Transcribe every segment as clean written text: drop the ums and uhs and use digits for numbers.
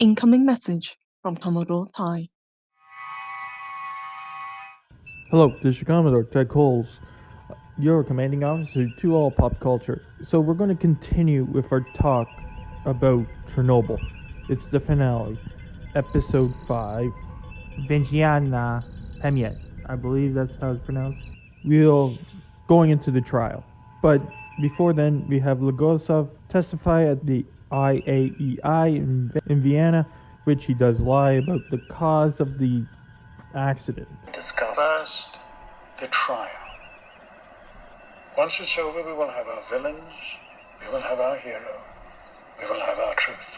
incoming message from Commodore Tai. Hello, this is your Commodore, Ted Coles, your commanding officer to all pop culture. So we're going to continue with our talk about Chernobyl. It's the finale, episode 5, Vichnaya, Pamyat. I believe that's how it's pronounced. We'll going into the trial. But before then, we have Legasov testify at the IAEA in Vienna, which he does lie about the cause of the accident. First, the trial. Once it's over, we will have our villains, we will have our hero, we will have our truth.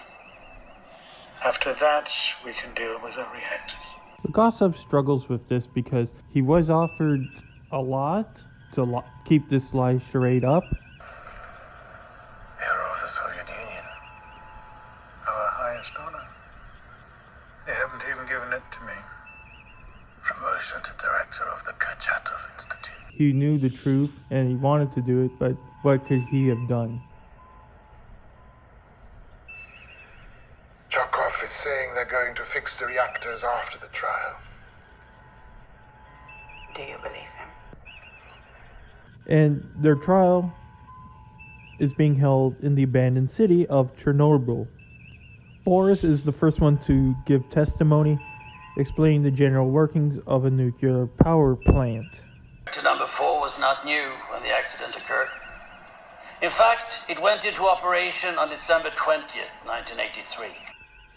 After that, we can deal with the reactors. Legasov struggles with this because he was offered a lot to keep this lie charade up. Hero of the Soviet Union. Our highest honor. They haven't even given it to me. Promotion to director of the Dyatlov Institute. He knew the truth and he wanted to do it, but what could he have done? Chokov is saying they're going to fix the reactors after the trial. Do you believe him? And their trial is being held in the abandoned city of Chernobyl. Boris is the first one to give testimony, explaining the general workings of a nuclear power plant. Reactor number 4 was not new when the accident occurred. In fact, it went into operation on December 20th, 1983.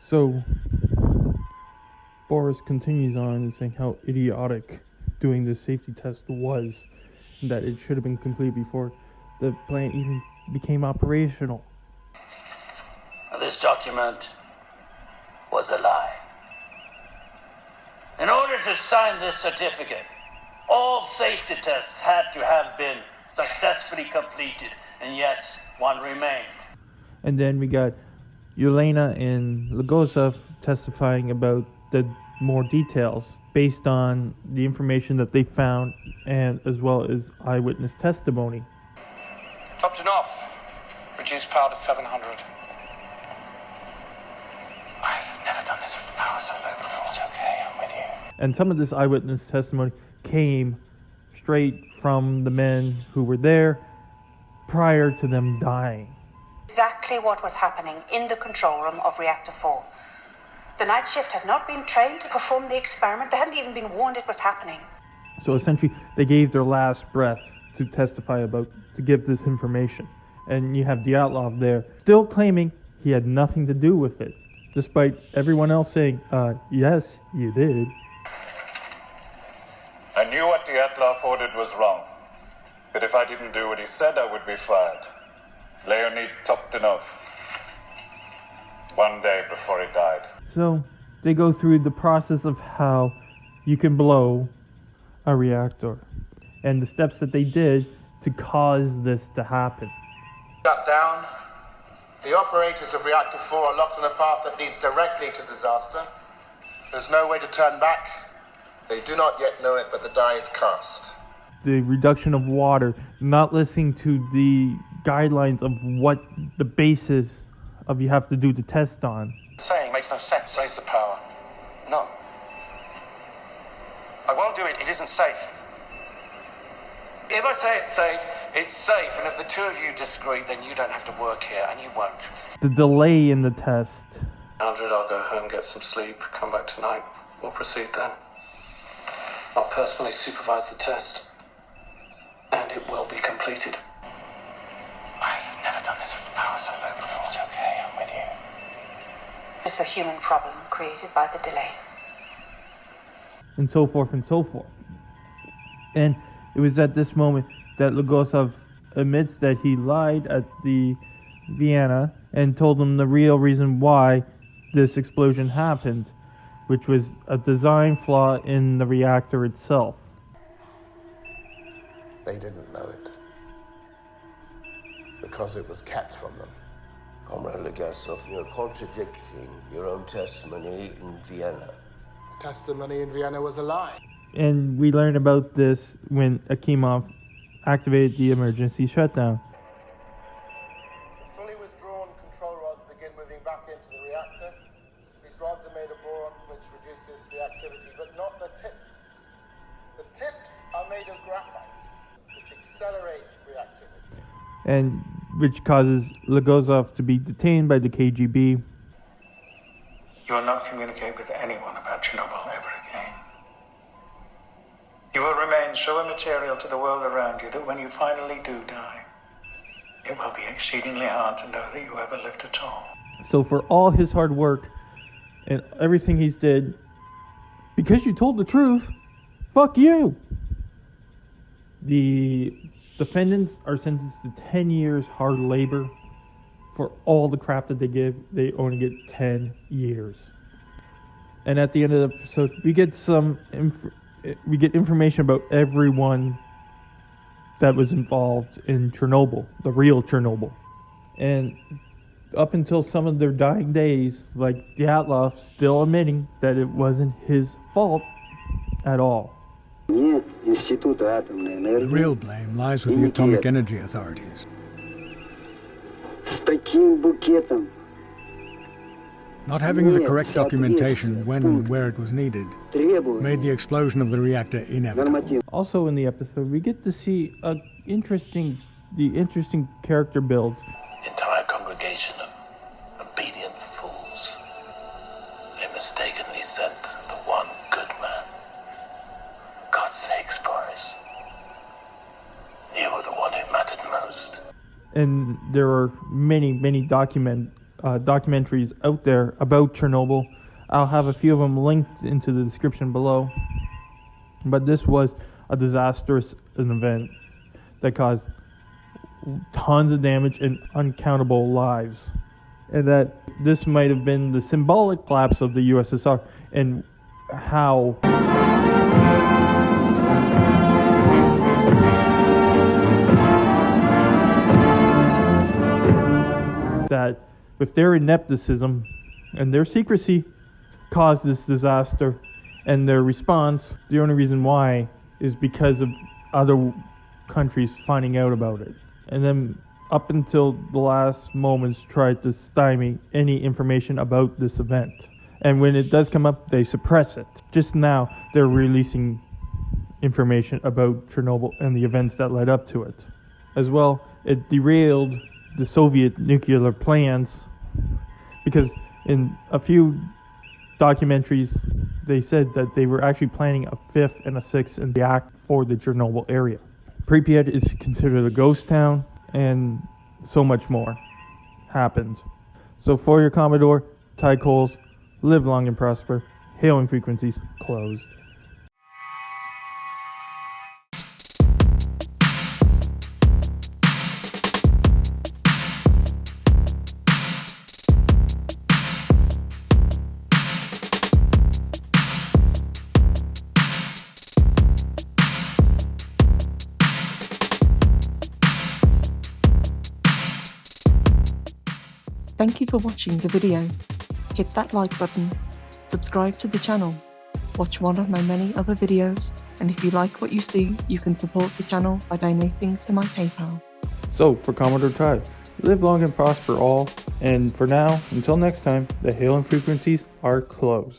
So, Boris continues on and saying how idiotic doing this safety test was, and that it should have been completed before the plant even became operational. This document was a lie. In order to sign this certificate, all safety tests had to have been successfully completed, and yet one remained. And then we got Yelena and Legasov testifying about the more details based on the information that they found and as well as eyewitness testimony. Topped it off. Reduced power to 700. I've never done this with the power so low before. It's okay, I'm with you. And some of this eyewitness testimony came straight from the men who were there prior to them dying. Exactly what was happening in the control room of Reactor 4. The night shift had not been trained to perform the experiment. They hadn't even been warned it was happening. So essentially, they gave their last breath to testify about, to give this information. And you have Dyatlov there, still claiming he had nothing to do with it, despite everyone else saying, yes, you did. I knew what Dyatlov ordered was wrong, but if I didn't do what he said, I would be fired. Leonid Toptonov. One day before he died. So, they go through the process of how you can blow a reactor, and the steps that they did to cause this to happen. Shut down. The operators of Reactor 4 are locked on a path that leads directly to disaster. There's no way to turn back. They do not yet know it, but the die is cast. The reduction of water, not listening to the guidelines of what the basis of you have to do the test on. Saying makes no sense. Raise the power. No. I won't do it. It isn't safe. If I say it's safe, and if the two of you disagree, then you don't have to work here, and you won't. The delay in the test. 100, I'll go home, get some sleep, come back tonight. We'll proceed then. I'll personally supervise the test, and it will be completed. I've never done this with the power so low before. It's okay, I'm with you. It's the human problem created by the delay. And so forth and so forth. And it was at this moment that Legasov admits that he lied at the Vienna and told them the real reason why this explosion happened, which was a design flaw in the reactor itself. They didn't know it because it was kept from them. Comrade Legasov, you're contradicting your own testimony in Vienna. Testimony in Vienna was a lie. And we learned about this when Akimov activated the emergency shutdown. The fully withdrawn control rods begin moving back into the reactor. accelerates reactivity. and which causes Legasov to be detained by the KGB. You will not communicate with anyone about Chernobyl ever again. You will remain so immaterial to the world around you that when you finally do die, it will be exceedingly hard to know that you ever lived at all. So for all his hard work and everything he's did, because you told the truth, fuck you. The defendants are sentenced to 10 years hard labor. For all the crap that they give, they only get 10 years. And at the end of the episode, we get information about everyone that was involved in Chernobyl, the real Chernobyl. And up until some of their dying days, like Dyatlov still admitting that it wasn't his fault at all. The real blame lies with the atomic energy authorities. Not having the correct documentation when and where it was needed made the explosion of the reactor inevitable. Also in the episode, we get to see the interesting character builds. Entire congregation of obedient fools. They mistakenly sent the one good man. God's sakes, Boris. You were the one who mattered most. And there are many documentaries out there about Chernobyl. I'll have a few of them linked into the description below. But this was a disastrous event that caused tons of damage and uncountable lives. And that this might have been the symbolic collapse of the USSR, and how that with their inepticism and their secrecy caused this disaster, and their response, the only reason why, is because of other countries finding out about it. And then up until the last moments tried to stymie any information about this event. And when it does come up, they suppress it. Just now, they're releasing information about Chernobyl and the events that led up to it. As well, it derailed the Soviet nuclear plans, because in a few documentaries they said that they were actually planning a 5th and a 6th reactor for the Chernobyl area. Pripyat is considered a ghost town, and so much more happened. So for your Commodore, Ty Coles, live long and prosper. Hailing frequencies closed. Thank you for watching the video. Hit that like button, subscribe to the channel, watch one of my many other videos, and if you like what you see, you can support the channel by donating to my PayPal. So, for Commodore Ty, live long and prosper all, and for now, until next time, the hailing frequencies are closed.